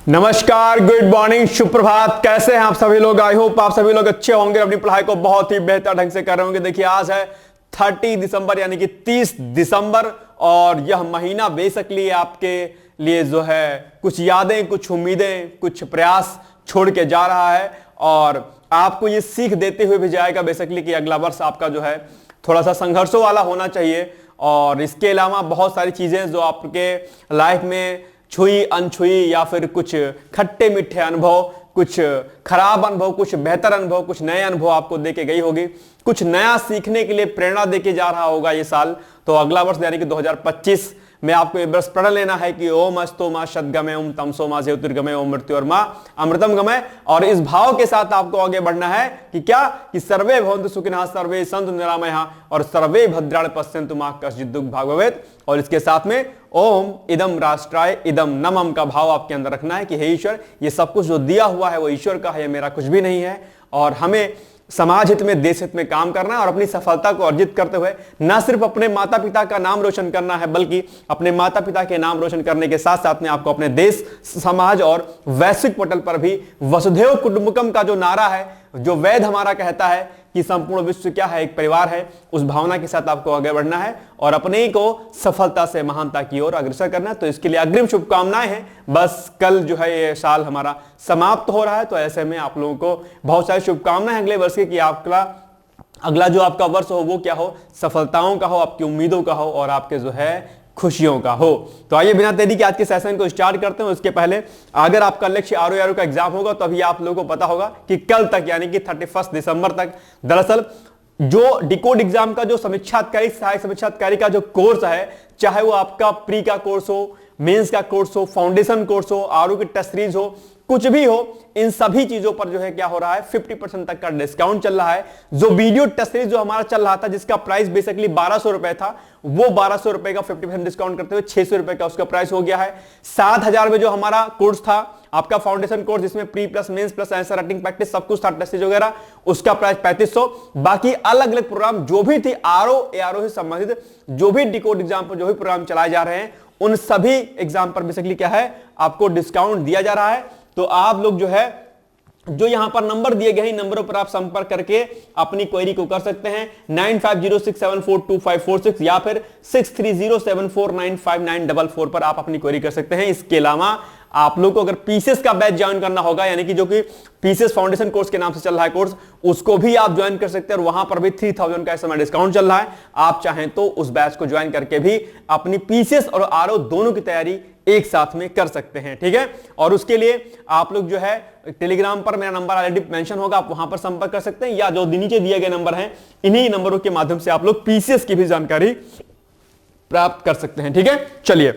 नमस्कार, good morning, सुप्रभात। कैसे हैं आप सभी लोग? आई होप आप सभी लोग अच्छे होंगे, अपनी पढ़ाई को बहुत ही बेहतर ढंग से कर रहे होंगे। देखिए आज है 30 दिसंबर यानी कि 30 दिसंबर और यह महीना बेसिकली आपके लिए जो है कुछ यादें, कुछ उम्मीदें, कुछ प्रयास छोड़ के जा रहा है और आपको ये सीख देते हुए भी जाएगा बेसिकली कि अगला वर्ष आपका जो है थोड़ा सा संघर्षों वाला होना चाहिए। और इसके अलावा बहुत सारी चीजें जो आपके लाइफ में छुई अनछुई या फिर कुछ खट्टे मीठे अनुभव, कुछ खराब अनुभव, कुछ बेहतर अनुभव, कुछ नए अनुभव आपको देके गई होगी, कुछ नया सीखने के लिए प्रेरणा देके जा रहा होगा ये साल। तो अगला वर्ष यानी कि 2025 में आपको ये वर्ष प्रण लेना है कि ओम अस्तो मा सद्गमय ओम तमसो मा ज्योतिर्गमय ओम मृत्यु और मां अमृतम गमय। और इस भाव के साथ आपको आगे बढ़ना है कि क्या कि सर्वे भवन्तु सुखिनः, सर्वे सन्तु निरामयाः और सर्वे भद्राणि पश्यन्तु मा कश्चित् दुःख भाग् भवेत्। और इसके साथ में ओम इदम राष्ट्राय इदम नमम का भाव आपके अंदर रखना है कि हे ईश्वर, ये सब कुछ जो दिया हुआ है वो ईश्वर का है, ये मेरा कुछ भी नहीं है। और हमें समाज हित में, देश हित में काम करना है और अपनी सफलता को अर्जित करते हुए न सिर्फ अपने माता पिता का नाम रोशन करना है, बल्कि अपने माता पिता के नाम रोशन करने के साथ साथ में आपको अपने देश, समाज और वैश्विक पटल पर भी वसुधैव कुटुंबकम का जो नारा है, जो वेद हमारा कहता है कि संपूर्ण विश्व क्या है, एक परिवार है, उस भावना के साथ आपको आगे बढ़ना है और अपने ही को सफलता से महानता की ओर अग्रसर करना है। तो इसके लिए अग्रिम शुभकामनाएं हैं। बस कल जो है ये साल हमारा समाप्त हो रहा है, तो ऐसे में आप लोगों को बहुत सारी शुभकामनाएं अगले वर्ष की कि आपका अगला जो आपका वर्ष हो वो क्या हो, सफलताओं का हो, आपकी उम्मीदों का हो और आपके जो है खुशियों का हो। तो आइए बिना देरी के आज के सेशन को स्टार्ट करते हैं। उसके पहले अगर आपका लक्ष्य आरओ का एग्जाम होगा तो अभी आप लोगों को पता होगा कि कल तक यानी कि 31 दिसंबर तक दरअसल जो डिकोड एग्जाम का जो समीक्षाधिकारी, सहायक समीक्षाधिकारी का जो कोर्स है, चाहे वो आपका प्री का कोर्स हो, मेंस का कोर्स हो, फाउंडेशन कोर्स हो, आरओ की टेस्ट सीरीज हो, कुछ भी हो, इन सभी चीजों पर जो है क्या हो रहा है 50% तक का डिस्काउंट चल रहा है। जो वीडियो टेस्ट सीरीज जो हमारा चल रहा था जिसका प्राइस बेसिकली 1200 रुपए था, वो 1200 रुपए का 50% डिस्काउंट करते हुए 600 रुपए का उसका प्राइस हो गया है। 7000 में जो हमारा कोर्स था आपका फाउंडेशन कोर्स, जिसमें pre plus mains plus answer writing practice सब कुछ था, टेस्ट सीरीज वगैरह, उसका प्राइस 3500। बाकी अलग अलग प्रोग्राम जो भी थे आरओ से संबंधित जो भी डिकोड एग्जाम पर जो भी प्रोग्राम चलाए जा रहे हैं, उन सभी एग्जाम पर बेसिकली क्या है आपको डिस्काउंट दिया जा रहा है। तो आप लोग जो है जो यहां पर नंबर दिए गए हैं, नंबरों पर आप संपर्क करके अपनी क्वेरी को कर सकते हैं। 9506742546 या फिर 6307495944 पर आप अपनी क्वेरी कर सकते हैं। इसके अलावा आप लोग को अगर पीसीएस का बैच ज्वाइन करना होगा, यानी कि जो कि पीसीएस फाउंडेशन कोर्स के नाम से चल रहा है कोर्स, उसको भी आप ज्वाइन कर सकते हैं और वहां पर भी 3000 का इस समय डिस्काउंट चल रहा है। आप चाहें तो उस बैच को ज्वाइन करके भी अपनी पीसीएस और आरओ दोनों की तैयारी एक साथ में कर सकते हैं, ठीक है। और उसके लिए आप लोग जो है टेलीग्राम पर मेरा नंबर ऑलरेडी मेंशन होगा, आप वहां पर संपर्क कर सकते हैं, या जो नीचे दिए गए नंबर हैं इन्हीं नंबरों के माध्यम से आप लोग पीसीएस की भी जानकारी प्राप्त कर सकते हैं, ठीक है। चलिए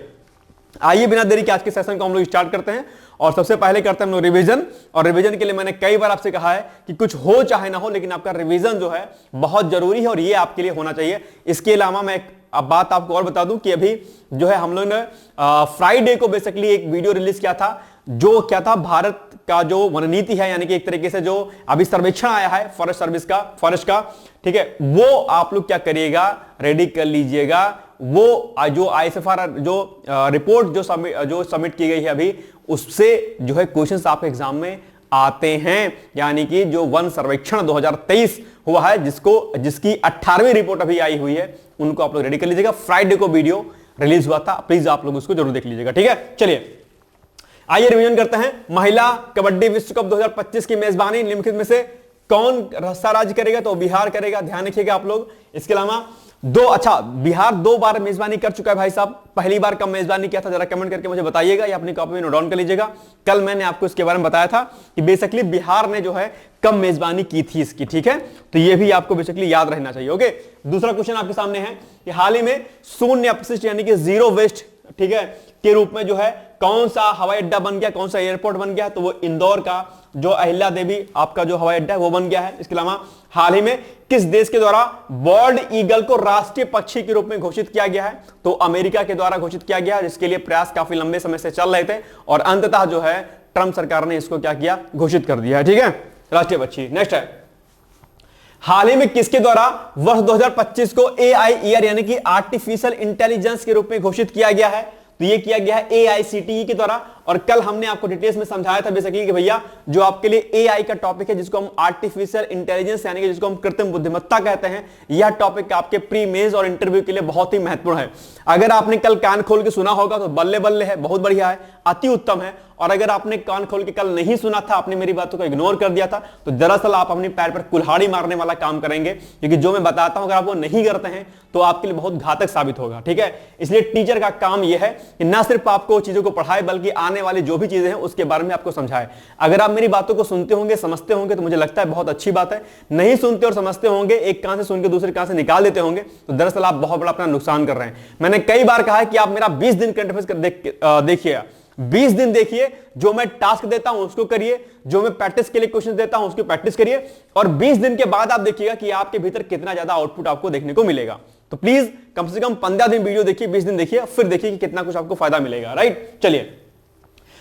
आइए बिना देरी के आज के सेशन को हम लोग स्टार्ट करते हैं और सबसे पहले करते हैं हम लोग रिवीजन। और रिवीजन के लिए मैंने कई बार आपसे कहा है कि कुछ हो चाहे ना हो, लेकिन आपका रिवीजन जो है बहुत जरूरी है और ये आपके लिए होना चाहिए। इसके अलावा मैं अब बात आपको और बता दूं कि अभी जो है हम लोग ने फ्राइडे को बेसिकली एक वीडियो रिलीज किया था, जो क्या था भारत का जो वन नीति है, यानी कि एक तरीके से जो अभी सर्वेक्षण आया है फॉरेस्ट सर्विस का, फॉरेस्ट का, ठीक है, वो आप लोग क्या करिएगा, रेडी कर लीजिएगा। वो जो आईएसएफआर जो रिपोर्ट जो सबमिट की गई है अभी, उससे जो है क्वेश्चंस आपके एग्जाम में आते हैं, यानी कि जो वन सर्वेक्षण 2023 हुआ है, जिसकी 18वीं रिपोर्ट अभी आई हुई है, उनको आप लोग रेडी कर लीजिएगा। फ्राइडे को वीडियो रिलीज हुआ था, प्लीज आप लोग उसको जरूर देख लीजिएगा, ठीक है। चलिए आइए रिवीजन करते हैं। महिला कबड्डी विश्व कप 2025 की मेजबानी निम्नलिखित में से कौन सा राज्य करेगा? तो बिहार करेगा, ध्यान रखिएगा आप लोग। इसके अलावा बिहार 2 बार मेजबानी कर चुका है भाई साहब। पहली बार कब मेजबानी किया था जरा कमेंट करके मुझे बताइएगा या अपनी कॉपी में नोट डाउन कर लीजिएगा। कल मैंने आपको इसके बारे में बताया था कि बेसिकली बिहार ने जो है कब मेजबानी की थी इसकी, ठीक है। तो ये भी आपको बेसिकली याद रहना चाहिए, ओके। दूसरा क्वेश्चन आपके सामने है कि हाल ही में शून्य अपशिष्ट यानी कि जीरो वेस्ट, ठीक है, के रूप में जो है कौन सा हवाई अड्डा बन गया, कौन सा एयरपोर्ट बन गया? तो वो इंदौर का जो अहिल्या देवी आपका जो हवाई अड्डा है वो बन गया है। इसके अलावा हाल ही में किस देश के द्वारा बर्ड ईगल को राष्ट्रीय पक्षी के रूप में घोषित किया गया है? तो अमेरिका के द्वारा घोषित किया गया है, जिसके लिए प्रयास काफी लंबे समय से चल रहे थे और अंततः जो है ट्रंप सरकार ने इसको क्या किया, घोषित कर दिया है, ठीक है, राष्ट्रीय पक्षी। नेक्स्ट है, हाल ही में किसके द्वारा वर्ष 2025 को एआई ईयर यानी कि आर्टिफिशियल इंटेलिजेंस के रूप में घोषित किया गया है? तो ये किया गया है एआईसीटीई के द्वारा और कल हमने आपको डिटेल्स में समझाया था बेसिकली कि भैया जो आपके लिए एआई का टॉपिक है, जिसको हम आर्टिफिशियल इंटेलिजेंस यानी कि जिसको हम कृत्रिम बुद्धिमत्ता कहते हैं, यह टॉपिक आपके प्री मेंस और इंटरव्यू के लिए बहुत ही महत्वपूर्ण है। अगर आपने कल कान खोल के सुना होगा तो बल्ले बल्ले है, बहुत बढ़िया है, अति उत्तम है। और अगर आपने कान खोल के कल नहीं सुना था, आपने मेरी बातों को इग्नोर कर दिया था, तो दरअसल आप अपने पैर पर कुल्हाड़ी मारने वाला काम करेंगे, क्योंकि जो मैं बताता हूं अगर आप वो नहीं करते हैं तो आपके लिए बहुत घातक साबित होगा। ठीक है, इसलिए टीचर का काम यह है कि ना सिर्फ आपको चीजों को पढ़ाए बल्कि आने वाली जो भी चीजें हैं उसके बारे में आपको समझाए। अगर आप मेरी बातों को सुनते होंगे, समझते होंगे, तो मुझे लगता है बहुत अच्छी बात है। नहीं सुनते और समझते होंगे, एक कान से सुन के दूसरे कान से निकाल देते होंगे, तो दरअसल आप बहुत बड़ा अपना नुकसान कर रहे हैं। मैंने कई बार कहा है कि आप मेरा 20 दिन करंट अफेयर्स देखिएगा, 20 दिन देखिए, जो मैं टास्क देता हूं उसको करिए, जो मैं प्रैक्टिस के लिए क्वेश्चन देता हूं उसकी प्रैक्टिस करिए, और 20 दिन के बाद आप देखिएगा कि आपके भीतर कितना ज्यादा आउटपुट आपको देखने को मिलेगा। तो प्लीज कम से कम 15 दिन वीडियो देखिए, 20 दिन देखिए, फिर देखिए कि कितना कुछ आपको फायदा मिलेगा। राइट, चलिए,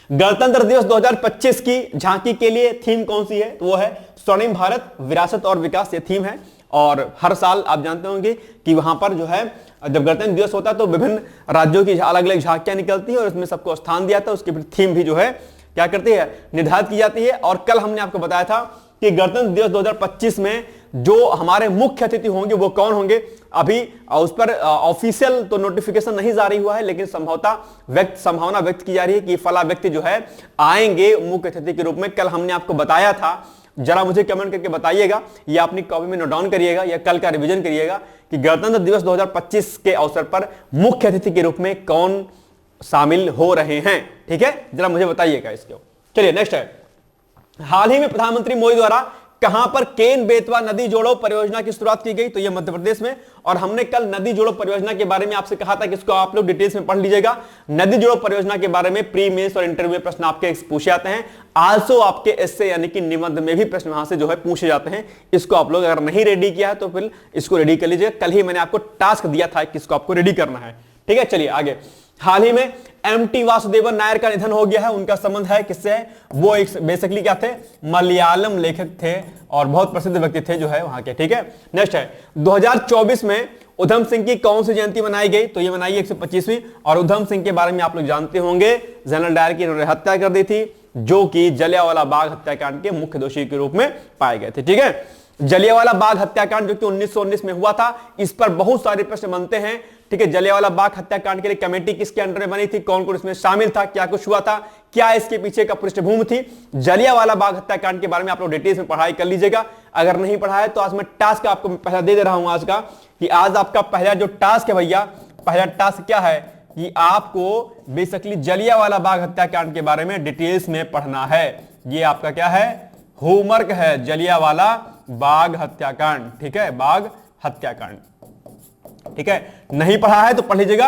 गणतंत्र दिवस 2025 की झांकी के लिए थीम कौन सी है? तो वो है स्वर्णिम भारत, विरासत और विकास, ये थीम है। और हर साल आप जानते होंगे कि वहां पर जो है जब गणतंत्र दिवस होता है तो विभिन्न राज्यों की अलग अलग झांकियां निकलती है और इसमें सबको स्थान दिया था, उसकी थीम भी जो है क्या करती है, निर्धारित की जाती है। और कल हमने आपको बताया था कि गणतंत्र दिवस 2025 में जो हमारे मुख्य अतिथि होंगे वो कौन होंगे। अभी उस पर ऑफिशियल तो नोटिफिकेशन नहीं जारी हुआ है, लेकिन संभावना व्यक्त की जा रही है कि फला व्यक्ति जो है आएंगे मुख्य अतिथि के रूप में। कल हमने आपको बताया था, जरा मुझे कमेंट करके बताइएगा, या अपनी कॉपी में नोट डाउन करिएगा या कल का रिवीजन करिएगा कि गणतंत्र दिवस 2025 के अवसर पर मुख्य अतिथि के रूप में कौन शामिल हो रहे हैं। ठीक है, जरा मुझे बताइएगा इसको। चलिए नेक्स्ट है, हाल ही में प्रधानमंत्री मोदी द्वारा कहां पर केन बेतवा नदी जोड़ो परियोजना की शुरुआत की गई? तो यह मध्य प्रदेश में। और हमने कल नदी जोड़ो परियोजना के बारे में आपसे कहा था कि इसको आप लोग डिटेल्स में पढ़ लीजिएगा। नदी जोड़ो परियोजना के बारे में प्री मेंस और इंटरव्यू में प्रश्न आपके पूछे जाते हैं। आल्सो आपके एस्से यानी कि निबंध में भी प्रश्न वहां से जो है पूछे जाते हैं। इसको आप लोग अगर नहीं रेडी किया है तो फिर इसको रेडी कर लीजिएगा। कल ही मैंने आपको टास्क दिया था कि इसको आपको रेडी करना है। ठीक है, चलिए आगे। हाल ही में एमटी वासुदेवन नायर का निधन हो गया है। उनका संबंध है किससे है? वो एक बेसिकली क्या थे, मलयालम लेखक थे और बहुत प्रसिद्ध व्यक्ति थे जो है वहां के। ठीक है, नेक्स्ट है 2024 में उधम सिंह की कौन सी जयंती मनाई गई? तो ये मनाई 125वीं। और उधम सिंह के बारे में आप लोग जानते होंगे, जनरल डायर की इन्होंने हत्या कर दी थी, जो कि जलियांवाला बाग हत्याकांड के मुख्य दोषी के रूप में पाए गए थे। ठीक है, जलियांवाला बाग हत्याकांड जो कि 1919 में हुआ था, इस पर बहुत सारे प्रश्न बनते हैं। ठीक है, जलियांवाला बाग हत्याकांड के लिए कमेटी किसके अंडर में बनी थी, कौन कौन इसमें शामिल था, क्या कुछ हुआ था, क्या इसके पीछे का पृष्ठभूमि थी। जलियांवाला बाग हत्याकांड के बारे में आप लोग डिटेल्स में पढ़ाई कर लीजिएगा। अगर नहीं पढ़ा है तो आज मैं टास्क आपको पहला दे रहा हूं आज का, कि आज आपका पहला जो टास्क है भैया, पहला टास्क क्या है कि आपको बेसिकली जलियांवाला बाग हत्याकांड के बारे में डिटेल्स में पढ़ना है। ये आपका क्या है, होमवर्क है, जलियांवाला बाग हत्याकांड। ठीक है, बाग हत्याकांड। ठीक है, नहीं पढ़ा है तो पढ़ लीजिएगा।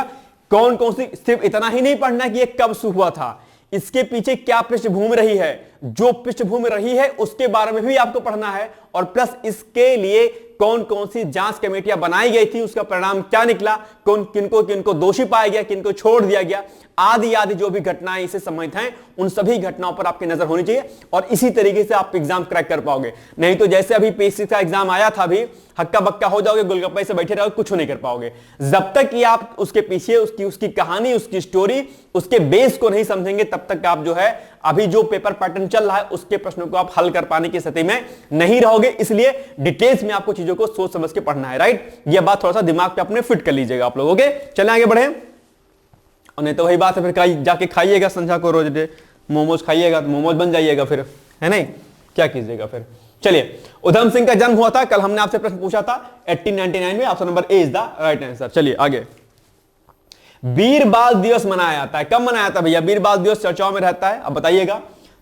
कौन कौन सी, सिर्फ इतना ही नहीं पढ़ना कि ये कब शुरू हुआ था, इसके पीछे क्या पृष्ठभूमि रही है, जो पृष्ठभूमि रही है उसके बारे में भी आपको पढ़ना है। और प्लस इसके लिए कौन कौन सी जांच कमेटियां बनाई गई थी, उसका परिणाम क्या निकला, कौन किनको दोषी पाया गया, किनको छोड़ दिया गया, आदि आदि जो भी घटनाएं इससे संबंधित हैं, उन सभी घटनाओं पर आपकी नजर होनी चाहिए। और इसी तरीके से आप एग्जाम क्रैक कर पाओगे। नहीं तो जैसे अभी पीएससी का एग्जाम आया था, अभी हक्का बक्का हो जाओगे, गोलगप्पे से बैठे रहोगे, कुछ नहीं कर पाओगे। जब तक कि आप उसके पीछे उसकी कहानी, उसकी स्टोरी, उसके बेस को नहीं समझेंगे, तब तक आप जो है अभी जो पेपर पैटर्न चल रहा है उसके प्रश्नों को आप हल कर पाने की स्थिति में नहीं रहोगे। इसलिए डिटेल्स में आपको चीजों को सोच समझ के पढ़ना है। राइट, यह बात थोड़ा सा दिमाग पे अपने फिट कर लीजिएगा आप लोग। ओके, चलें आगे बढ़े। और नहीं तो वही बात है, फिर जाके खाइएगा संध्या को रोज डे मोमोज खाइएगा तो मोमोज बन जाइएगा फिर, है नहीं, क्या कीजिएगा फिर। चलिए, उधम सिंह का जन्म हुआ था, कल हमने आपसे प्रश्न पूछा था 1899 में। Option number A is the right answer. चलिए आगे। वीर बाल दिवस मनाया जाता है, कब मनाया जाता है भैया? वीर बाल दिवस चर्चाओं में रहता है, अब बताइएगा।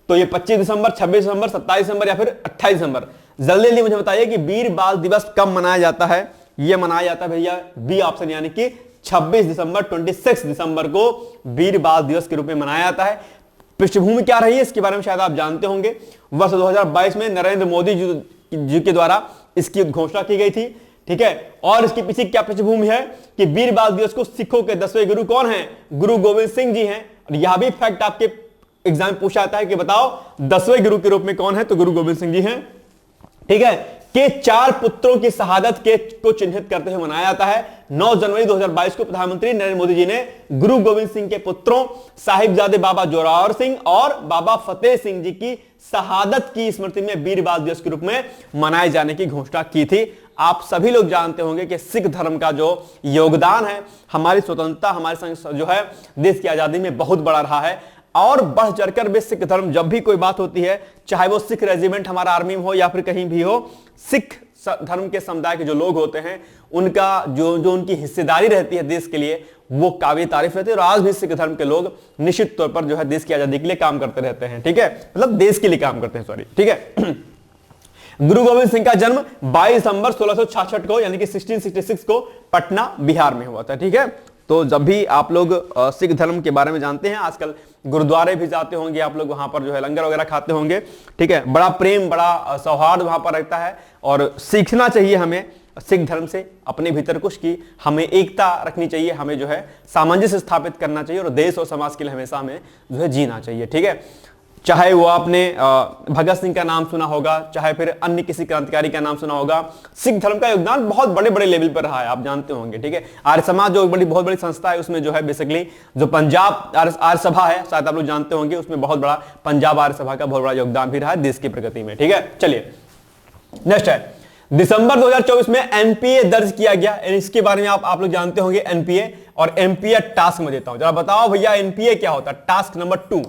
तो ये 25 दिसंबर, 26 दिसंबर, 27 दिसंबर या फिर 28 दिसंबर? जल्दी जल्दी मुझे बताइए कि वीर बाल दिवस कब मनाया जाता है। यह मनाया जाता है भैया बी ऑप्शन, यानी कि 26 दिसंबर, 26 दिसंबर को वीर बाल दिवस के रूप में मनाया जाता है। पृष्ठभूमि क्या रही है इसके बारे में शायद आप जानते होंगे। वर्ष 2022 में नरेंद्र मोदी जी के द्वारा इसकी घोषणा की गई थी। ठीक है, और इसके पीछे क्या पृष्ठभूमि है कि वीर बाल दिवस को सिखों के 10वें गुरु कौन हैं? गुरु गोविंद सिंह जी हैं। और यह भी फैक्ट आपके एग्जाम पूछा जाता है कि बताओ 10वें गुरु के रूप में कौन है, तो गुरु गोविंद सिंह जी हैं। ठीक है, के 4 पुत्रों की शहादत के को चिन्हित करते हुए मनाया जाता है। 9 जनवरी 2022 को प्रधानमंत्री नरेंद्र मोदी जी ने गुरु गोविंद सिंह के पुत्रों साहिबजादे बाबा जोरावर सिंह और बाबा फतेह सिंह जी की शहादत की स्मृति में वीर बाल दिवस के रूप में मनाए जाने की घोषणा की थी। आप सभी लोग जानते होंगे कि सिख धर्म का जो योगदान है हमारी स्वतंत्रता, हमारे जो है देश की आजादी में बहुत बड़ा रहा है। और बढ़ चढ़कर भी सिख धर्म, जब भी कोई बात होती है, चाहे वो सिख रेजिमेंट हमारा आर्मी में हो या फिर कहीं भी हो, सिख धर्म के समुदाय के जो लोग होते हैं उनका जो उनकी हिस्सेदारी रहती है देश के लिए, वो काबिल तारीफ रहती है। और आज भी सिख धर्म के लोग निश्चित तौर पर जो है देश की आजादी के लिए काम करते रहते हैं। ठीक है, मतलब देश के लिए काम करते हैं, सॉरी। ठीक है। गुरु गोविंद सिंह का जन्म 22 दिसंबर 1666 को यानी कि 1666 को पटना बिहार में हुआ था। ठीक है, तो जब भी आप लोग सिख धर्म के बारे में जानते हैं, आजकल गुरुद्वारे भी जाते होंगे आप लोग, वहां पर जो है लंगर वगैरह खाते होंगे। ठीक है, बड़ा प्रेम, बड़ा सौहार्द वहां पर रहता है और सीखना चाहिए हमें सिख धर्म से अपने भीतर कुछ की हमें एकता रखनी चाहिए, हमें जो है सामंजस्य स्थापित करना चाहिए और देश और समाज के लिए हमेशा हमें जो है जीना चाहिए। ठीक है, चाहे वो आपने भगत सिंह का नाम सुना होगा, चाहे फिर अन्य किसी क्रांतिकारी का नाम सुना होगा, सिख धर्म का योगदान बहुत बड़े बड़े लेवल पर रहा है, आप जानते होंगे। ठीक है, आर्य समाज जो बहुत बड़ी संस्था है, उसमें जो है बेसिकली जो पंजाब आर्य सभा है, शायद आप लोग जानते होंगे, उसमें बहुत बड़ा पंजाब आर्य सभा का बहुत बड़ा योगदान भी रहा है देश की प्रगति में। ठीक है, चलिए नेक्स्ट है दिसंबर 2024 में एनपीए दर्ज किया गया। इसके बारे में आप लोग जानते होंगे एनपीए और एमपीए टास्क में देता हूं, जरा बताओ भैया एनपीए क्या होता है। टास्क नंबर 2,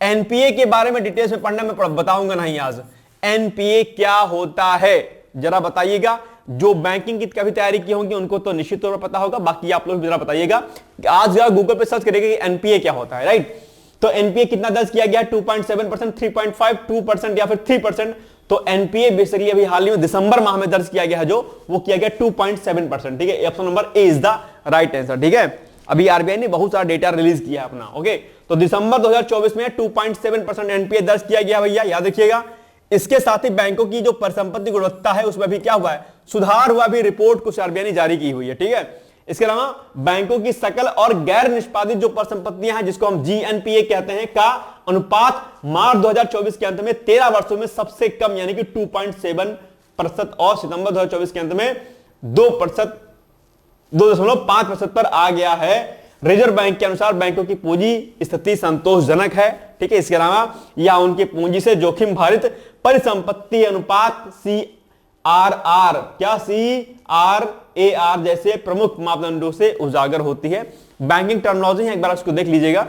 एनपीए के बारे में डिटेल्स में पढ़ना मैं बताऊंगा नहीं आज। एनपीए क्या होता है जरा बताइएगा। जो बैंकिंग की कभी तैयारी की होंगी उनको तो निश्चित तौर पर पता होगा, बाकी आप लोग जरा बताइएगा। आज जरा गूगल पे सर्च करेंगे कि एनपीए क्या होता है, राइट। तो एनपीए कितना दर्ज किया गया? 2.7%, 3.5, 2% या फिर 3%। तो एनपीए बेसिकली अभी हाल ही में दिसंबर माह में दर्ज किया गया है, जो वो किया गया 2.7%। ठीक है, option number A is the right answer. ठीक है, अभी आरबीआई ने बहुत सारा डेटा रिलीज किया अपना। ओके, तो दिसंबर 2024 में 2.7% एनपीए दर्ज किया गया भैया, याद रखिएगा। इसके साथ ही बैंकों की जो परिसंपत्ति गुणवत्ता है उसमें भी क्या हुआ है? सुधार हुआ भी। रिपोर्ट कुछ आरबीआई ने जारी की हुई है। ठीक है, इसके अलावा बैंकों की सकल और गैर निष्पादित जो परिसंपत्तियां हैं, जिसको हम जीएनपीए कहते हैं, का अनुपात मार्च 2024 के अंत में 13 वर्षों में सबसे कम यानी कि 2.7% और सितंबर 2024 के अंत में 2.5% पर आ गया है। रिजर्व बैंक के अनुसार बैंकों की पूंजी स्थिति संतोषजनक है। ठीक है, इसके अलावा या उनकी पूंजी से जोखिम भारित परिसंपत्ति अनुपात CRR क्या CRAR जैसे प्रमुख मापदंडों से उजागर होती है। बैंकिंग टर्मिनोलॉजी है, एक बार उसको देख लीजिएगा।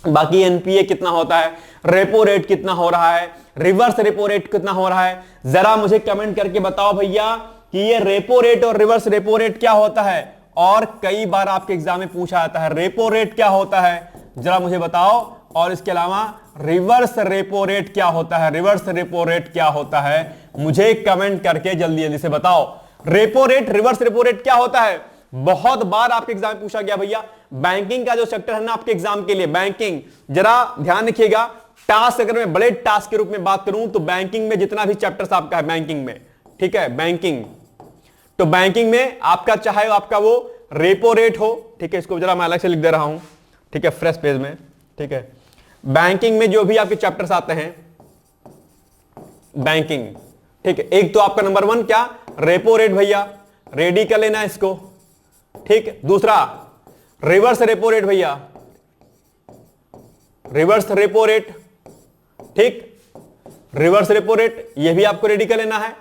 बाकी एनपीए कितना होता है, रेपो रेट कितना हो रहा है, रिवर्स रेपो रेट कितना हो रहा है, जरा मुझे कमेंट करके बताओ भैया कि ये रेपो रेट और रिवर्स रेपो रेट क्या होता है। और कई बार आपके एग्जाम में पूछा जाता है रेपो रेट क्या होता है, जरा मुझे बताओ। और इसके अलावा रिवर्स रेपो रेट क्या होता है, रिवर्स रेपो रेट क्या होता है, मुझे कमेंट करके जल्दी जल्दी से बताओ। Repo rate, reverse repo rate क्या होता है? बहुत बार आपके एग्जाम में पूछा गया भैया। बैंकिंग का जो सेक्टर है ना आपके एग्जाम के लिए, बैंकिंग, जरा ध्यान रखिएगा। टास्क अगर मैं बड़े टास्क के रूप में बात करूं तो बैंकिंग में जितना भी चैप्टर्स आपका है बैंकिंग में, ठीक है, बैंकिंग, तो बैंकिंग में आपका चाहे आपका वो रेपो रेट हो, ठीक है, इसको जरा मैं अलग से लिख दे रहा हूं, ठीक है, फ्रेश पेज में। ठीक है, बैंकिंग में जो भी आपके चैप्टर्स आते हैं बैंकिंग, ठीक है, एक तो आपका नंबर 1 क्या, रेपो रेट भैया, रेडी कर लेना इसको। ठीक, दूसरा रिवर्स रेपो रेट भैया, रिवर्स रेपो रेट, ठीक, रिवर्स रेपो रेट, यह भी आपको रेडी कर लेना है।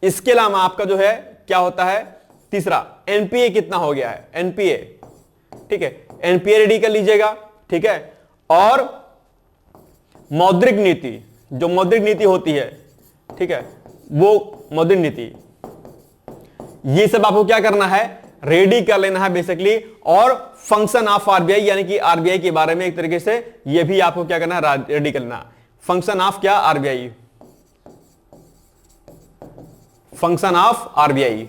इसके अलावा आपका जो है क्या होता है, तीसरा एनपीए कितना हो गया है, एनपीए, ठीक है, एनपीए रेडी कर लीजिएगा। ठीक है, और मौद्रिक नीति, जो मौद्रिक नीति होती है, ठीक है, वो मौद्रिक नीति, ये सब आपको क्या करना है, रेडी कर लेना है बेसिकली। और फंक्शन ऑफ आरबीआई यानी कि आरबीआई के बारे में एक तरीके से ये भी आपको क्या करना है, रेडी कर लेना। फंक्शन ऑफ क्या, आरबीआई, फंक्शन ऑफ आरबीआई,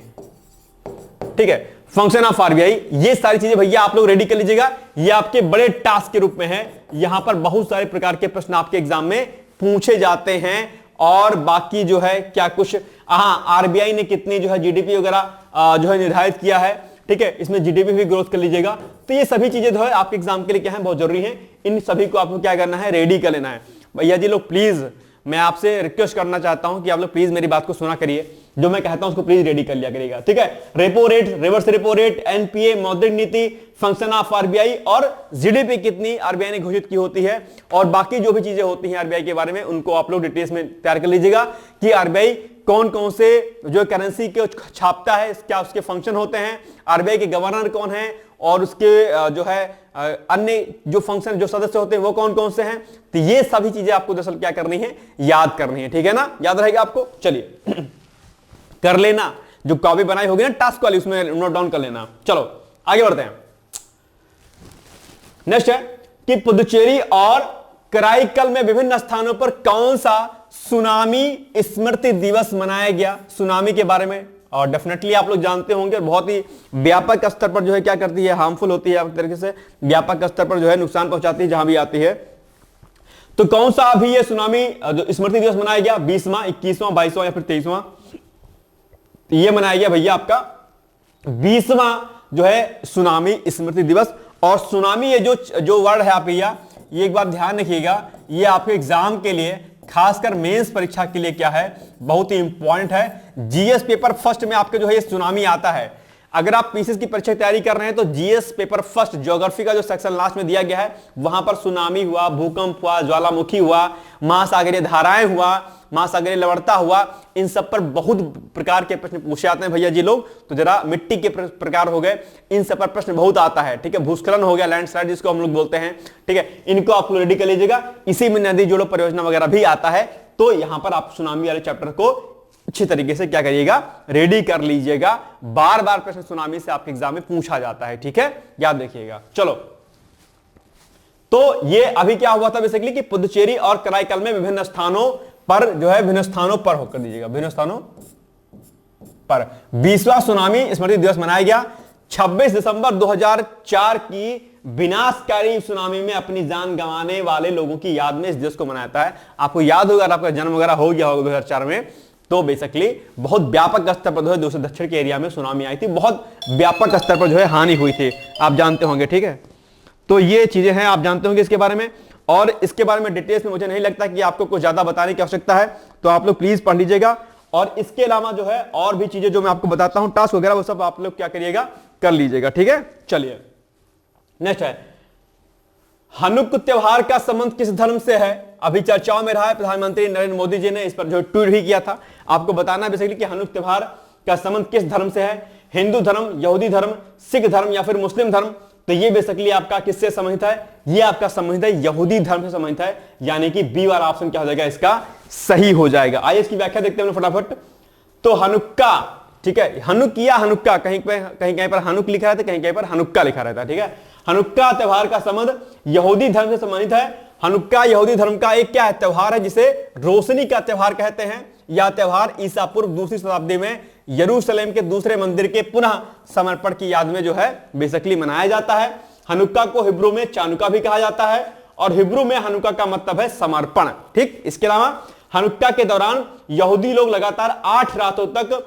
ठीक है, फंक्शन ऑफ आरबीआई, ये सारी चीजें भैया आप लोग रेडी कर लीजिएगा। ये आपके बड़े टास्क के रूप में है, यहां पर बहुत सारे प्रकार के प्रश्न आपके एग्जाम में पूछे जाते हैं। और बाकी जो है क्या कुछ, आरबीआई ने कितनी जो है जीडीपी वगैरह जो है निर्धारित किया है, ठीक है, इसमें जीडीपी भी ग्रोथ कर लीजिएगा। तो ये सभी चीजें जो है आपके एग्जाम के लिए क्या है, बहुत जरूरी है। इन सभी को आपको क्या करना है, रेडी कर लेना है। भैया जी लोग प्लीज, मैं आपसे रिक्वेस्ट करना चाहता हूं कि आप लोग प्लीज मेरी बात को सुना करिए। जो मैं कहता हूं उसको प्लीज रेडी कर लिया करिएगा, ठीक है। Repo rate, reverse repo rate, NPA, मौद्रिक नीति, फंक्शन ऑफ आरबीआई और जीडीपी कितनी आरबीआई ने घोषित की होती है, और बाकी जो भी चीजें होती हैं आरबीआई के बारे में उनको आप लोग डिटेल्स में तैयार कर लीजिएगा कि आरबीआई कौन कौन से जो करेंसी के छापता है, क्या उसके फंक्शन होते हैं, आरबीआई के गवर्नर कौन है, और उसके जो है अन्य जो फंक्शन जो सदस्य होते हैं वो कौन कौन से हैं। तो ये सभी चीजें आपको दरअसल क्या करनी है, याद करनी है, ठीक है ना, याद रहेगा आपको। चलिए कर लेना, जो कॉपी बनाई होगी ना टास्क वाली उसमें नोट डाउन कर लेना। चलो आगे बढ़ते हैं। नेक्स्ट है कि पुदुचेरी और कराईकल में विभिन्न स्थानों पर कौन सा सुनामी स्मृति दिवस मनाया गया। सुनामी के बारे में और डेफिनेटली आप लोग जानते होंगे, बहुत ही व्यापक स्तर पर जो है क्या करती है, हार्मफुल होती है, एक तरीके से व्यापक स्तर पर जो है नुकसान पहुंचाती है जहां भी आती है। तो कौन सा अभी ये सुनामी जो स्मृति दिवस मनाया गया, 20वां, 21वां, 22वां या फिर 23वां। तो ये मनाया गया भैया आपका 20वां जो है सुनामी स्मृति दिवस। और सुनामी ये जो वर्ड है आप भैया, ये एक बार ध्यान रखिएगा, ये आपके एग्जाम के लिए खासकर मेंस परीक्षा के लिए क्या है, बहुत ही इंपॉर्टेंट है। जीएस पेपर फर्स्ट में आपके जो है ये सुनामी आता है। अगर आप पीसीएस की परीक्षा की तैयारी कर रहे हैं तो जीएस पेपर फर्स्ट ज्योग्राफी का जो सेक्शन लास्ट में दिया गया है वहां पर सुनामी हुआ, भूकंप हुआ, ज्वालामुखी हुआ, महासागरीय धाराएं हुआ, महासागरीय लवणता हुआ, इन सब पर बहुत प्रकार के प्रश्न पूछे आते हैं भैया जी लोग। तो जरा मिट्टी के प्रकार हो गए, इन सब पर प्रश्न बहुत आता है, ठीक है। भूस्खलन हो गया, लैंडस्लाइड जिसको हम लोग बोलते हैं, ठीक है, इनको आप रेडी कर लीजिएगा। इसी में नदी जोड़ो परियोजना वगैरह भी आता है। तो यहां पर आप सुनामी वाले चैप्टर को अच्छी तरीके से क्या करिएगा, रेडी कर लीजिएगा। बार बार प्रश्न सुनामी से आपके एग्जाम में पूछा जाता है, ठीक है, याद रखिएगा। चलो, तो ये अभी क्या हुआ था बेसिकली कि पुदुचेरी और कराईकल में विभिन्न स्थानों पर जो है, विभिन्न स्थानों पर होकर दीजिएगा, विभिन्न स्थानों पर 20वां सुनामी स्मृति दिवस मनाया गया। 26 दिसंबर 2004 की विनाशकारी सुनामी में अपनी जान गंवाने वाले लोगों की याद में इस दिवस को मनाया जाता है। आपको याद होगा, आपका जन्म वगैरह हो गया होगा 2004 में, तो बेसिकली बहुत व्यापक स्तर पर जो है दूसरे दक्षिण के एरिया में सुनामी आई थी, बहुत व्यापक स्तर पर जो है हानि हुई थी, आप जानते होंगे, ठीक है। तो ये चीजें हैं, आप जानते होंगे इसके बारे में। और इसके बारे में डिटेल्स में मुझे नहीं लगता कि आपको कुछ ज्यादा बताने की आवश्यकता है, तो आप लोग प्लीज पढ़ लीजिएगा। और इसके अलावा जो है और भी चीजें जो मैं आपको बताता हूं, टास्क वगैरह, वो सब आप लोग क्या करिएगा, कर लीजिएगा, ठीक है। चलिए नेक्स्ट है, हनुक त्योहार का संबंध किस धर्म से है। अभी चर्चाओं में रहा है, प्रधानमंत्री नरेंद्र मोदी जी ने इस पर जो ट्वीट भी किया था। आपको बताना है बेसिकली कि हनुक त्योहार का संबंध किस धर्म से है, हिंदू धर्म, यहूदी धर्म, सिख धर्म या फिर मुस्लिम धर्म। तो ये बेसिकली आपका किससे संबंधित है, ये आपका संबंधित है यहूदी धर्म से संबंधित है, यानी कि बी वाला ऑप्शन क्या हो जाएगा, इसका सही हो जाएगा। आइए इसकी व्याख्या देखते हैं फटाफट। तो हनुक्का, ठीक है, हनुक या हनुक्का, कहीं कहीं पर हनुक लिखा रहता है, कहीं कहीं पर हनुक्का लिखा रहता है, ठीक है। हनुक्का त्योहार का संबंध यहूदी धर्म से संबंधित है। हनुक्का यहूदी धर्म का एक क्या है, त्योहार है जिसे रोशनी का त्योहार कहते हैं। यह त्योहार ईसा पूर्व 2री शताब्दी में यरूशलेम के दूसरे मंदिर के पुनः समर्पण की याद में जो है बेसिकली मनाया जाता है। हनुक्का को हिब्रू में चानुका भी कहा जाता है, और हिब्रू में हनुक्का का मतलब है समर्पण, ठीक। इसके अलावा हनुक्का के दौरान यहूदी लोग लगातार 8 रातों तक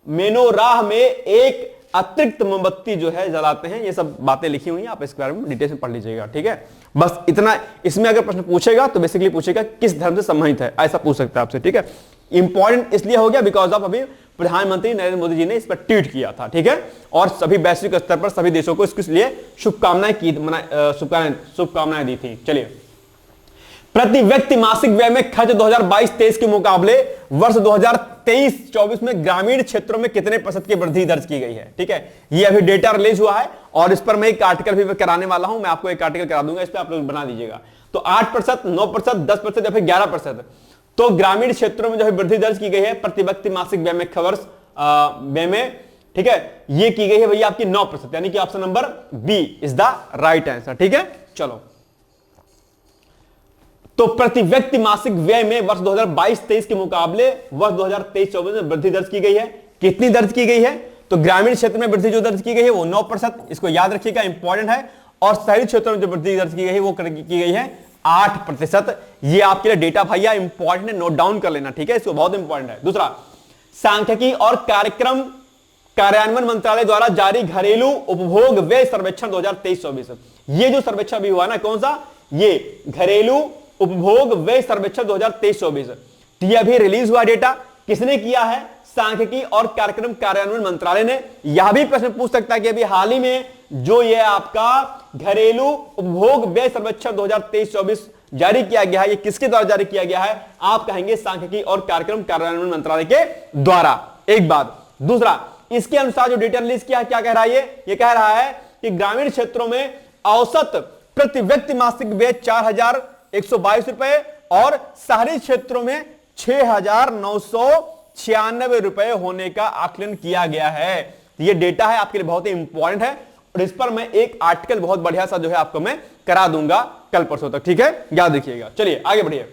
मेनोराह में एक अतिरिक्त मोमबत्ती जो है जलाते हैं। ये सब बातें लिखी हुई हैं, आप इसके बारे में डिटेल में पढ़ लीजिएगा, ठीक है। बस इतना, इसमें अगर प्रश्न पूछेगा तो बेसिकली पूछेगा किस धर्म से संबंधित है, ऐसा पूछ सकता है आपसे, ठीक है। इंपॉर्टेंट इसलिए हो गया बिकॉज ऑफ अभी प्रधानमंत्री नरेंद्र मोदी जी ने इस पर ट्वीट किया था, ठीक है। और सभी वैश्विक स्तर पर सभी देशों को इसके लिए शुभकामनाएं दी थी। चलिए, प्रति व्यक्ति मासिक व्यय में खर्च 2022-23 के मुकाबले वर्ष 2023-24 में ग्रामीण क्षेत्रों में कितने प्रतिशत की वृद्धि दर्ज की गई है, ठीक है। ये अभी डेटा रिलीज हुआ है और इस पर मैं एक आर्टिकल भी कराने वाला हूं, मैं आपको एक आर्टिकल करा दूंगा, इस पर आप लोग बना दीजिएगा। तो 8%, 9%, 10% या फिर 11%। तो ग्रामीण क्षेत्रों में जो है वृद्धि दर्ज की गई है प्रति व्यक्ति मासिक व्यय में खर्च व्यय में, ठीक है, ये की गई है भैया आपकी 9%, यानी कि option number B is the right answer, ठीक है। चलो, तो प्रति व्यक्ति मासिक व्यय में वर्ष 2022-23 के मुकाबले वर्ष 2023-24 में वृद्धि दर्ज की गई है। कितनी दर्ज की गई है, तो ग्रामीण क्षेत्र में वृद्धि जो दर्ज की गई है वो 9%, इसको याद रखिएगा, इंपॉर्टेंट है। और शहरी क्षेत्रों में जो वृद्धि दर्ज की गई है वो की गई है 8%। ये आपके लिए डेटा भैया इंपॉर्टेंट है, नोट डाउन कर लेना, ठीक है, इसको बहुत इंपॉर्टेंट है। दूसरा, सांख्यिकी और कार्यक्रम कार्यान्वयन मंत्रालय द्वारा जारी घरेलू उपभोग व्यय सर्वेक्षण 2023-24, ये जो सर्वेक्षण भी हुआ ना, कौन सा, ये घरेलू उपभोग व्यय सर्वेक्षण 2023-24, ये अभी रिलीज हुआ डेटा। किसने किया है, सांख्यिकी और कार्यक्रम कार्यान्वयन मंत्रालय ने। यह भी प्रश्न पूछ सकता है कि अभी हाल ही में जो ये आपका घरेलू उपभोग व्यय सर्वेक्षण 2023-24 जारी किया गया है, ये किसके द्वारा जारी किया गया है? आप कहेंगे सांख्यिकी और कार्यक्रम कार्यान्वयन मंत्रालय के द्वारा। एक बात। दूसरा, इसके अनुसार जो डेटा रिलीज किया है, क्या कह रहा है ये कह रहा है कि ग्रामीण क्षेत्रों में औसत प्रति व्यक्ति मासिक व्यय 4,122 रुपए और शहरी क्षेत्रों में 6,996 रुपए होने का आकलन किया गया है। ये डेटा है, आपके लिए बहुत ही इंपॉर्टेंट है और इस पर मैं एक आर्टिकल बहुत बढ़िया सा जो है आपको मैं करा दूंगा कल परसों तक, ठीक है, याद रखिएगा। चलिए आगे बढ़िए।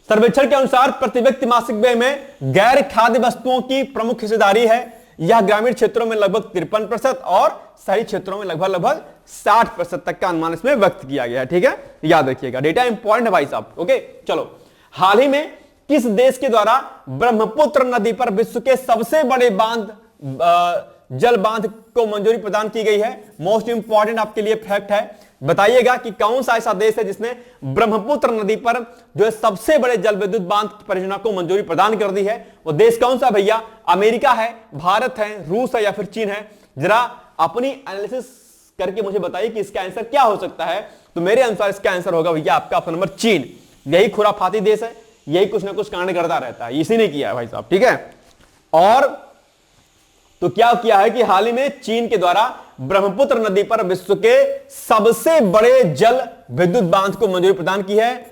सर्वेक्षण के अनुसार प्रति व्यक्ति मासिक व्यय में गैर खाद्य वस्तुओं की प्रमुख हिस्सेदारी है। यह ग्रामीण क्षेत्रों में लगभग 53% और शहरी क्षेत्रों में लगभग 60% तक का अनुमान इसमें व्यक्त किया गया है, ठीक है, याद रखिएगा। डेटा इंपॉर्टेंट है भाई साहब। ओके, चलो। हाल ही में किस देश के द्वारा ब्रह्मपुत्र नदी पर विश्व के सबसे बड़े बांध जल बांध को मंजूरी प्रदान की गई है? मोस्ट इंपॉर्टेंट आपके लिए फैक्ट है। बताइएगा कि कौन सा ऐसा देश है जिसने ब्रह्मपुत्र नदी पर जो है सबसे बड़े जल विद्युत बांध परियोजना को मंजूरी प्रदान कर दी है? वो देश कौन सा भैया? अमेरिका है, भारत है, रूस है या फिर चीन है? जरा अपनी एनालिसिस करके मुझे बताइए कि इसका आंसर क्या हो सकता है। तो मेरे अनुसार इसका आंसर होगा भैया आपका ऑप्शन नंबर चीन। यही खुराफाती देश है, यही कुछ ना कुछ कांड करता रहता है, इसी ने किया है भाई साहब, ठीक है। और तो क्या किया है कि हाल ही में चीन के द्वारा ब्रह्मपुत्र नदी पर विश्व के सबसे बड़े जल विद्युत बांध को मंजूरी प्रदान की है।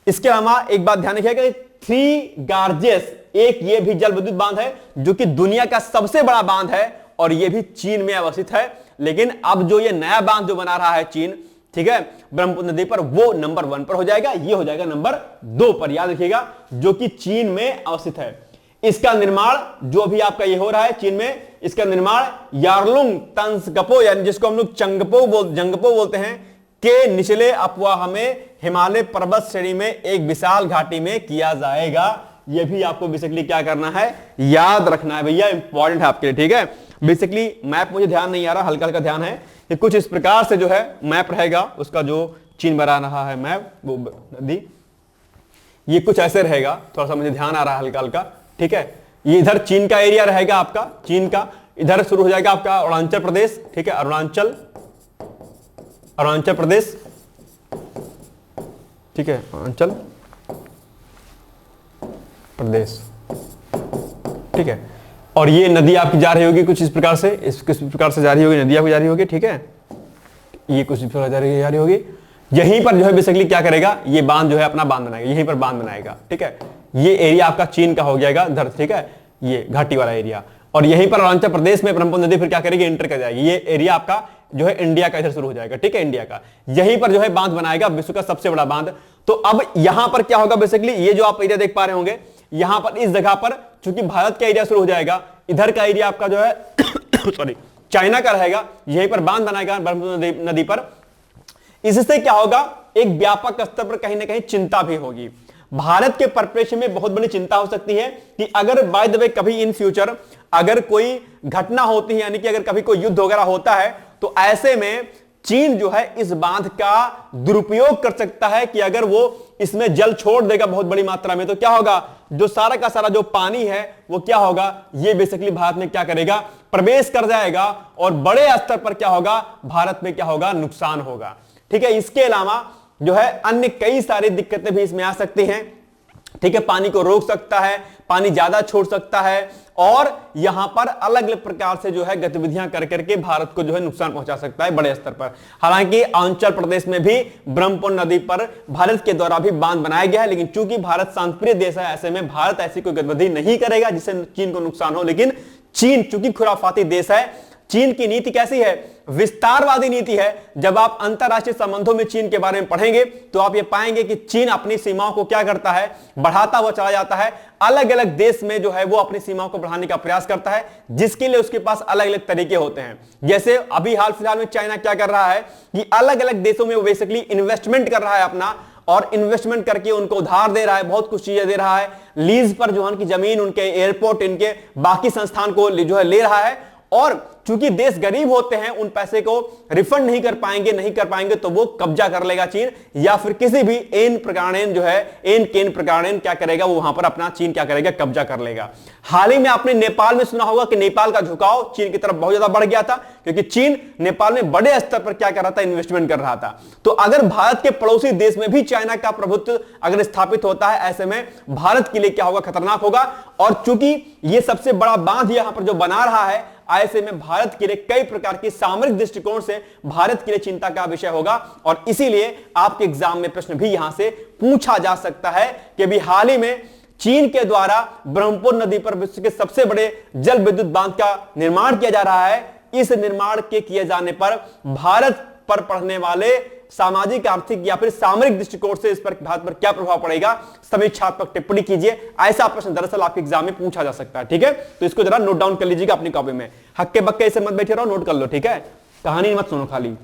इसके अलावा एक बात ध्यान रखिएगा, थ्री गार्जेस एक ये भी जल विद्युत बांध है जो कि दुनिया का सबसे बड़ा बांध है और ये भी चीन में अवस्थित है। लेकिन अब जो ये नया बांध जो बना रहा है चीन, ठीक है, ब्रह्मपुत्र नदी पर, वो नंबर 1 पर हो जाएगा, ये हो जाएगा नंबर 2 पर, याद रखिएगा, जो कि चीन में अवस्थित है। इसका निर्माण जो भी आपका ये हो रहा है चीन में, इसका निर्माण यारलुंग तंगपो यानी जिसको हम लोग जंगपो बोलते हैं के निचले अपवाह में हिमालय पर्वत श्रेणी में एक विशाल घाटी में किया जाएगा। ये भी आपको बेसिकली क्या करना है, याद रखना है भैया, इंपॉर्टेंट है आपके लिए, ठीक है। बेसिकली मैप मुझे ध्यान नहीं आ रहा, हल्का हल्का ध्यान है कि कुछ इस प्रकार से जो है मैप रहेगा उसका, जो चीन बना रहा है मैप, वो नदी ये कुछ ऐसे रहेगा, थोड़ा सा मुझे ध्यान आ रहा है हल्का हल्का, ठीक है। ये इधर चीन का एरिया रहेगा आपका, चीन का, इधर शुरू हो जाएगा आपका अरुणाचल प्रदेश, ठीक है, अरुणाचल प्रदेश, ठीक है, अरुणाचल प्रदेश, ठीक है। और ये नदी आपकी जा रही होगी कुछ इस प्रकार से, किस प्रकार से जा रही होगी नदी आपकी जा रही होगी, ठीक है, ये कुछ इस प्रकार जा रही होगी। यहीं पर जो है बेसिकली क्या करेगा, ये बांध जो है अपना बांध बनाएगा, यहीं पर बांध बनाएगा, ठीक है। ये एरिया आपका चीन का हो जाएगा इधर, ठीक है, ये घाटी वाला एरिया। और यहीं पर अरुणाचल प्रदेश में ब्रह्मपुत्र नदी फिर क्या करेगी, एंटर कर जाएगी। ये एरिया आपका जो है इंडिया का इधर शुरू हो जाएगा, ठीक है, इंडिया का। यहीं पर जो है बांध बनाएगा विश्व का सबसे बड़ा बांध। तो अब यहां पर क्या होगा बेसिकली, ये जो आप एरिया देख पा रहे होंगे, यहां पर इस जगह पर चूंकि भारत का एरिया शुरू हो जाएगा, इधर का एरिया आपका जो है सॉरी चाइना का रहेगा, यहीं पर बांध बनाएगा ब्रह्मपुत्र नदी पर। इससे क्या होगा, एक व्यापक स्तर पर कहीं ना कहीं चिंता भी होगी। भारत के परिप्रेक्ष्य में बहुत बड़ी चिंता हो सकती है कि अगर बाय द वे कभी इन फ्यूचर अगर कोई घटना होती है, यानी कि अगर कभी कोई युद्ध वगैरह होता है, तो ऐसे में चीन जो है इस बांध का दुरुपयोग कर सकता है कि अगर वो इसमें जल छोड़ देगा बहुत बड़ी मात्रा में, तो क्या होगा, जो सारा का सारा जो पानी है वो क्या होगा, ये बेसिकली भारत में क्या करेगा, प्रवेश कर जाएगा और बड़े स्तर पर क्या होगा, भारत में क्या होगा, नुकसान होगा, ठीक है। इसके अलावा जो है अन्य कई सारी दिक्कतें भी इसमें आ सकती हैं, ठीक है। पानी को रोक सकता है, पानी ज्यादा छोड़ सकता है और यहां पर अलग अलग प्रकार से जो है गतिविधियां कर करके भारत को जो है नुकसान पहुंचा सकता है बड़े स्तर पर। हालांकि अरुणाचल प्रदेश में भी ब्रह्मपुत्र नदी पर भारत के द्वारा भी बांध बनाया गया है, लेकिन चूंकि भारत शांतिप्रिय देश है, ऐसे में भारत ऐसी कोई गतिविधि नहीं करेगा जिससे चीन को नुकसान हो। लेकिन चीन चूंकि खुराफाती देश है, चीन की नीति कैसी है, विस्तारवादी नीति है। जब आप अंतरराष्ट्रीय संबंधों में चीन के बारे में पढ़ेंगे तो आप ये पाएंगे कि चीन अपनी सीमाओं को क्या करता है, बढ़ाता हुआ चला जाता है। अलग अलग देश में जो है वो अपनी सीमाओं को बढ़ाने का प्रयास करता है, जिसके लिए उसके पास अलग अलग तरीके होते हैं। जैसे अभी हाल फिलहाल में चाइना क्या कर रहा है कि अलग अलग देशों में वो बेसिकली इन्वेस्टमेंट कर रहा है अपना, और इन्वेस्टमेंट करके उनको उधार दे रहा है, बहुत कुछ चीजें दे रहा है, लीज पर जो उनकी जमीन, उनके एयरपोर्ट, इनके बाकी संस्थान को जो है ले रहा है। और चूंकि देश गरीब होते हैं, उन पैसे को रिफंड नहीं कर पाएंगे तो वो कब्जा कर लेगा चीन, या फिर किसी भी एन प्रकारेण जो है एन केन प्रकारेण क्या करेगा, वो वहां पर अपना चीन क्या करेगा, कब्जा कर लेगा। हाल ही में आपने नेपाल में सुना होगा कि नेपाल का झुकाव चीन की तरफ बहुत ज्यादा बढ़ गया था, क्योंकि चीन नेपाल में बड़े स्तर पर क्या कर रहा था, इन्वेस्टमेंट कर रहा था। तो अगर भारत के पड़ोसी देश में भी चाइना का प्रभुत्व अगर स्थापित होता है, ऐसे में भारत के लिए क्या होगा, खतरनाक होगा। और चूंकि ये सबसे बड़ा बांध यहां पर जो बना रहा है, ऐसे में भारत के लिए कई प्रकार की सामरिक दृष्टिकोण से भारत के लिए चिंता का विषय होगा। और इसीलिए आपके एग्जाम में प्रश्न भी यहां से पूछा जा सकता है कि अभी हाल ही में चीन के द्वारा ब्रह्मपुत्र नदी पर विश्व के सबसे बड़े जल विद्युत बांध का निर्माण किया जा रहा है। इस निर्माण के किए जाने पर भारत पर पड़ने वाले सामाजिक, आर्थिक या फिर सामरिक दृष्टिकोण से इस पर भारत पर क्या प्रभाव पड़ेगा, समीक्षात्मक टिप्पणी कीजिए। ऐसा प्रश्न दरअसल आपके एग्जाम में पूछा जा सकता है, ठीक है। तो इसको जरा नोट डाउन कर लीजिएगा अपनी कॉपी में, हक्के बक्के ऐसे मत बैठे रहो, नोट कर लो, ठीक है। कहानी मत सुनो खाली।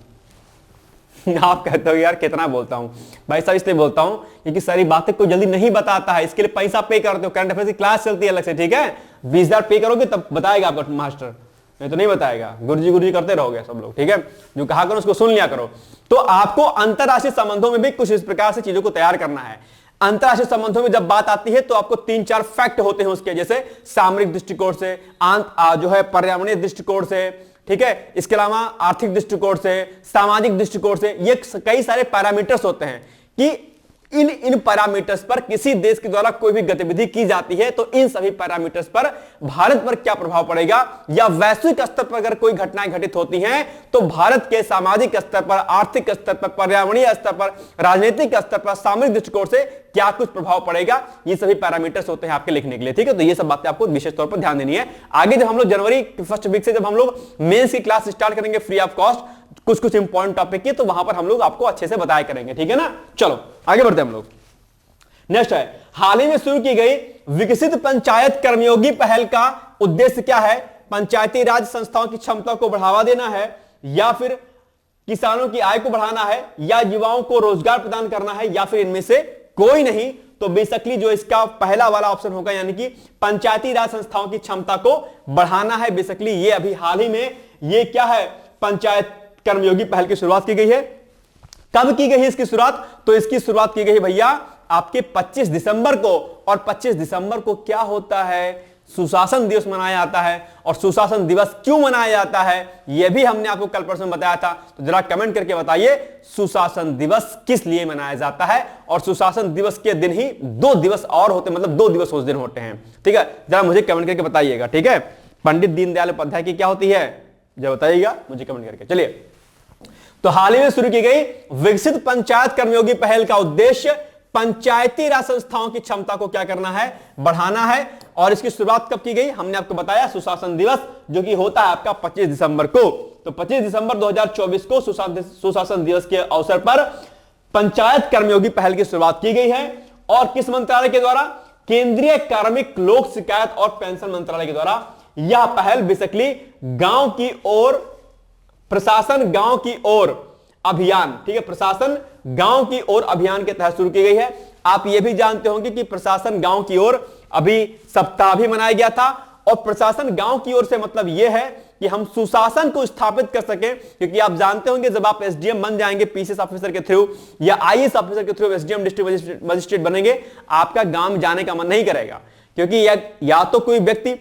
आप कहते हो यार कितना बोलता हूं, भाई साहब इसलिए बोलता हूं क्योंकि सारी बातें कोई जल्दी नहीं बताता है, इसके लिए पैसा पे करते हो, करंट अफेयर्स की क्लास चलती है अलग से, ठीक है। 20,000 पे करोगे तब बताएगा आपका मास्टर, नहीं तो नहीं बताएगा। गुरुजी करते रहोगे सब लोग, ठीक है। जो कहा करो उसको सुन लिया करो। तो आपको अंतरराष्ट्रीय संबंधों में भी कुछ इस प्रकार से चीजों को तैयार करना है। अंतरराष्ट्रीय संबंधों में जब बात आती है तो आपको 3-4 फैक्ट होते हैं उसके, जैसे सामरिक दृष्टिकोण से, जो है पर्यावरणीय दृष्टिकोण से, ठीक है, इसके अलावा आर्थिक दृष्टिकोण से, सामाजिक दृष्टिकोण से, ये कई सारे पैरामीटर्स होते हैं कि इन पैरामीटर्स पर किसी देश के द्वारा कोई भी गतिविधि की जाती है तो इन सभी पैरामीटर्स पर भारत पर क्या प्रभाव पड़ेगा, या वैश्विक स्तर पर अगर कोई घटनाएं घटित होती हैं तो भारत के सामाजिक स्तर पर, आर्थिक स्तर पर, पर्यावरणीय स्तर पर, राजनीतिक स्तर पर, सामरिक दृष्टिकोण से क्या कुछ प्रभाव पड़ेगा, ये सभी पैरामीटर्स होते हैं आपके लिखने के लिए, ठीक है। तो ये सब बातें आपको विशेष तौर पर ध्यान देनी है। आगे जब हम लोग जनवरी फर्स्ट वीक से जब हम लोग मेंस की क्लास स्टार्ट करेंगे फ्री ऑफ कॉस्ट, कुछ इंपॉर्टेंट टॉपिक की, तो वहां पर हम लोग आपको अच्छे से बताया करेंगे, ठीक है ना। चलो आगे बढ़ते हैं हम लोग। नेक्स्ट है, हाल ही में शुरू की गई विकसित पंचायत कर्मयोगी पहल का उद्देश्य क्या है? पंचायती राज संस्थाओं की क्षमता को बढ़ावा देना है, या फिर किसानों की आय को बढ़ाना है, या युवाओं को रोजगार प्रदान करना है, या फिर इनमें से कोई नहीं? तो बेसिकली जो इसका पहला वाला ऑप्शन होगा, यानी कि पंचायती राज संस्थाओं की क्षमता को बढ़ाना है। बेसिकली ये अभी हाल ही में ये क्या है, पंचायत कर्मयोगी पहल की शुरुआत की गई है। कब की गई है इसकी शुरुआत? तो इसकी शुरुआत की गई है भैया आपके 25 दिसंबर को। और 25 दिसंबर को क्या होता है? सुशासन दिवस मनाया जाता है। और सुशासन दिवस क्यों मनाया जाता है यह भी हमने आपको कल परसों बताया था। तो जरा कमेंट करके बताइए सुशासन दिवस किस लिए मनाया जाता है। और सुशासन दिवस के दिन ही 2 दिवस और होते, मतलब 2 दिवस उस दिन होते हैं, ठीक है। जरा मुझे कमेंट करके बताइएगा, ठीक है। पंडित दीनदयाल उपाध्याय की क्या होती है, जब बताइएगा मुझे कमेंट करके। चलिए, तो हाल ही में शुरू की गई विकसित पंचायत कर्मयोगी पहल का उद्देश्य पंचायती राज संस्थाओं की क्षमता को क्या करना है, बढ़ाना है। और इसकी शुरुआत कब की गई? हमने आपको बताया सुशासन दिवस, जो कि होता है आपका 25 दिसंबर को। तो 25 दिसंबर 2024 को सुशासन दिवस के अवसर पर पंचायत कर्मयोगी पहल की शुरुआत की गई है। और किस मंत्रालय के द्वारा? केंद्रीय कार्मिक, लोक शिकायत और पेंशन मंत्रालय के द्वारा। यह पहल बेसिकली गांव की ओर प्रशासन गांव की ओर अभियान, ठीक है, प्रशासन गांव की ओर अभियान के तहत शुरू की गई है। आप यह भी जानते होंगे कि प्रशासन गांव की ओर अभी सप्ताह भी मनाया गया था। और प्रशासन गांव की ओर से मतलब यह है कि हम सुशासन को स्थापित कर सकें, क्योंकि आप जानते होंगे जब आप एसडीएम बन जाएंगे पीसीएस ऑफिसर के थ्रू या आईएएस ऑफिसर के थ्रू एसडीएम डिस्ट्रिक्ट मजिस्ट्रेट बनेंगे, आपका गांव जाने का मन नहीं करेगा, क्योंकि या तो कोई व्यक्ति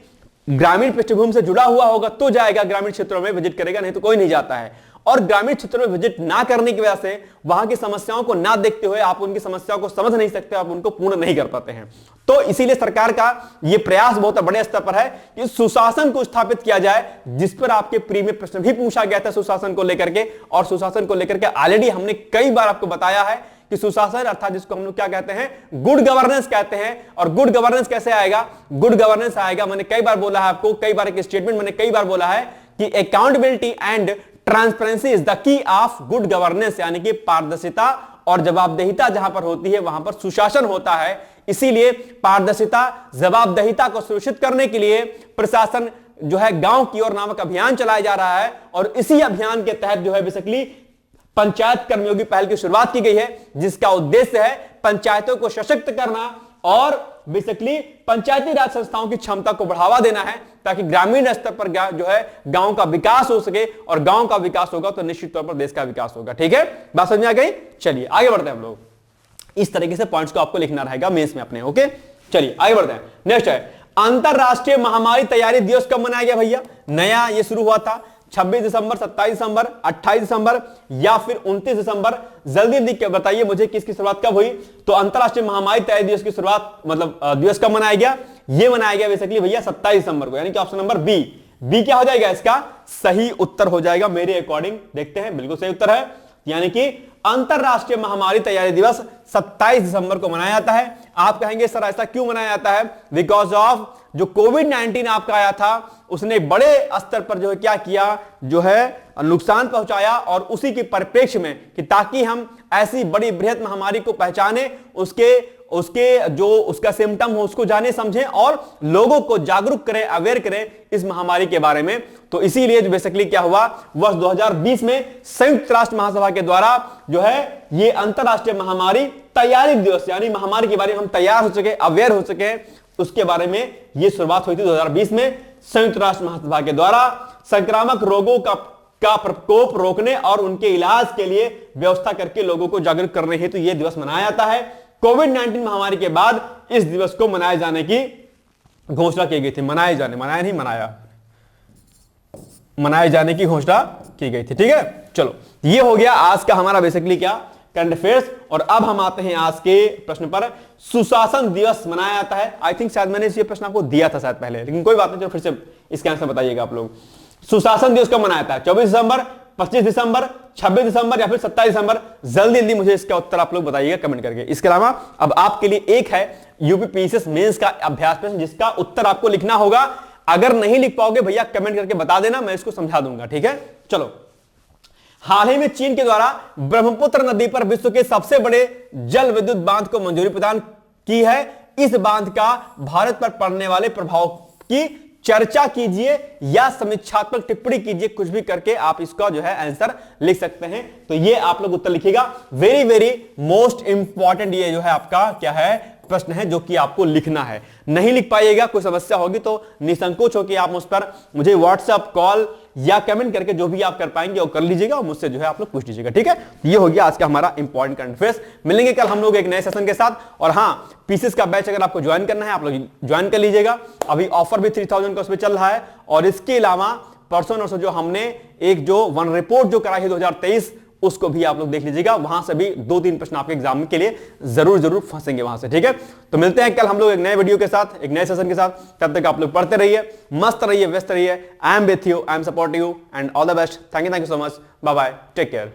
ग्रामीण पृष्ठभूमि से जुड़ा हुआ होगा तो जाएगा, ग्रामीण क्षेत्रों में विजिट करेगा, नहीं तो कोई नहीं जाता है। और ग्रामीण क्षेत्रों में विजिट ना करने की वजह से वहां की समस्याओं को ना देखते हुए आप उनकी समस्याओं को समझ नहीं सकते, आप उनको पूर्ण नहीं कर पाते हैं। तो इसीलिए सरकार का यह प्रयास बहुत बड़े स्तर पर है कि सुशासन को स्थापित किया जाए, जिस पर आपके प्री में प्रश्न भी पूछा गया था सुशासन को लेकर के। और सुशासन को लेकर के ऑलरेडी हमने कई बार आपको बताया है कि सुशासन अर्थात जिसको हम लोग क्या कहते हैं, गुड गवर्नेंस कहते हैं। और गुड गवर्नेंस कैसे आएगा? गुड गवर्नेंस आएगा, मैंने कई बार बोला है आपको, कई बार एक स्टेटमेंट मैंने कई बार बोला है कि accountability and transparency is the key of good governance, यानी कि पारदर्शिता और जवाबदेहिता जहां पर होती है वहां पर सुशासन होता है। इसीलिए पारदर्शिता, जवाबदेहिता को सुनिश्चित करने के लिए प्रशासन जो है गांव की ओर नामक अभियान चलाया जा रहा है। और इसी अभियान के तहत जो है बेसिकली पंचायत कर्मयोगी पहल की शुरुआत की गई है, जिसका उद्देश्य है पंचायतों को सशक्त करना और बेसिकली पंचायती राज संस्थाओं की क्षमता को बढ़ावा देना है ताकि ग्रामीण स्तर पर जो है गांव का विकास हो सके, और गांव का विकास होगा तो निश्चित तौर पर देश का विकास होगा। ठीक है, बात समझ में आ गई? चलिए आगे बढ़ते हैं हम लोग। इस तरीके से पॉइंट्स को आपको लिखना रहेगा मेंस में अपने। ओके, चलिए आगे बढ़ते हैं। नेक्स्ट है अंतरराष्ट्रीय महामारी तैयारी दिवस कब मनाया गया भैया? नया ये शुरू हुआ था 26 दिसंबर, 27 दिसंबर, 28 दिसंबर या फिर 29 दिसंबर? जल्दी जल्दी बताइए मुझे किसकी शुरुआत कब हुई? तो अंतरराष्ट्रीय महामारी तैयारी दिवस की शुरुआत मतलब दिवस कब मनाया गया? ये मनाया गया बेसिकली भैया 27 दिसंबर को, यानी कि ऑप्शन नंबर बी। बी क्या हो जाएगा इसका सही उत्तर हो जाएगा मेरे अकॉर्डिंग। देखते हैं, बिल्कुल सही उत्तर है, यानी कि अंतरराष्ट्रीय महामारी तैयारी दिवस 27 दिसंबर को मनाया जाता है। आप कहेंगे सर ऐसा क्यों मनाया जाता है? बिकॉज ऑफ जो कोविड-19 आपका आया था उसने बड़े स्तर पर जो है क्या किया, जो है नुकसान पहुंचाया, और उसी के परिप्रेक्ष्य में कि ताकि हम ऐसी बड़ी बृहत महामारी को पहचाने, उसके जो उसका सिम्टम हो उसको जाने समझें और लोगों को जागरूक करें, अवेयर करें इस महामारी के बारे में। तो इसीलिए जो बेसिकली क्या हुआ, वर्ष 2020 में संयुक्त राष्ट्र महासभा के द्वारा जो है ये अंतरराष्ट्रीय महामारी तैयारी दिवस, यानी महामारी के बारे में हम तैयार हो सके, अवेयर हो सके, उसके बारे में ये शुरुआत हुई थी 2020 में संयुक्त राष्ट्र महासभा के द्वारा। संक्रामक रोगों का प्रकोप रोकने और उनके इलाज के लिए व्यवस्था करके लोगों को जागरूक करने हेतु यह दिवस मनाया जाता है। कोविड-19 महामारी के बाद इस दिवस को मनाए जाने की घोषणा की गई थी। मनाए जाने की घोषणा की गई थी। ठीक है, चलो ये हो गया आज का हमारा बेसिकली क्या करंट अफेयर्स। और अब हम आते हैं आज के प्रश्न पर। सुशासन दिवस मनाया जाता है, आई थिंक शायद मैंने ये प्रश्न आपको दिया था शायद पहले, लेकिन कोई बात नहीं, चलो फिर से इसका आंसर बताइएगा आप लोग। सुशासन दिवस कब मनाया जाता है? 24 दिसंबर, 25 दिसंबर, 26 दिसंबर या फिर 27 दिसंबर? जल्दी जल्दी मुझे इसका उत्तर आप लोग बताइएगा कमेंट करके। इसके अलावा अब आपके लिए एक है यूपी पीसीएस मेंस का अभ्यास प्रश्न, जिसका उत्तर आपको लिखना होगा। अगर नहीं लिख पाओगे भैया कमेंट करके बता देना, मैं इसको समझा दूंगा। ठीक है, चलो। हाल ही में चीन के द्वारा ब्रह्मपुत्र नदी पर विश्व के सबसे बड़े जल विद्युत बांध को मंजूरी प्रदान की है। इस बांध का भारत पर पड़ने वाले प्रभाव की चर्चा कीजिए या समीक्षात्मक टिप्पणी कीजिए, कुछ भी करके आप इसका जो है आंसर लिख सकते हैं। तो ये आप लोग उत्तर लिखिएगा। वेरी वेरी मोस्ट इंपॉर्टेंट ये जो है आपका क्या है प्रश्न है, जो कि आपको लिखना है। नहीं लिख पाइएगा, कोई समस्या होगी तो निसंकोच हो कि आप मुझ पर मुझे व्हाट्सएप, कॉल या कमेंट करके जो भी आप कर पाएंगे वो कर लीजिएगा और मुझसे जो है आप लोग पूछ लीजिएगा। ठीक है, ये हो गया आज का हमारा इंपॉर्टेंट करंट अफेयर्स। मिलेंगे कल हम लोग एक नए सेशन के साथ। और हाँ, पीसीएस का बैच अगर आपको ज्वाइन करना है आप लोग ज्वाइन कर लीजिएगा। अभी ऑफर भी 3000 का उसमें चल रहा है। और इसके अलावा परसों नरसों जो हमने एक जो वन रिपोर्ट जो कराई है 2023, उसको भी आप लोग देख लीजिएगा। वहां से भी 2-3 प्रश्न आपके एग्जाम के लिए जरूर फंसेंगे वहां से। ठीक है, तो मिलते हैं कल हम लोग एक नए वीडियो के साथ, एक नए सेशन के साथ। तब तक आप लोग पढ़ते रहिए, मस्त रहिए, व्यस्त रहिए। I am with you, I am support you and all the best. Thank you so much. Bye bye, take care.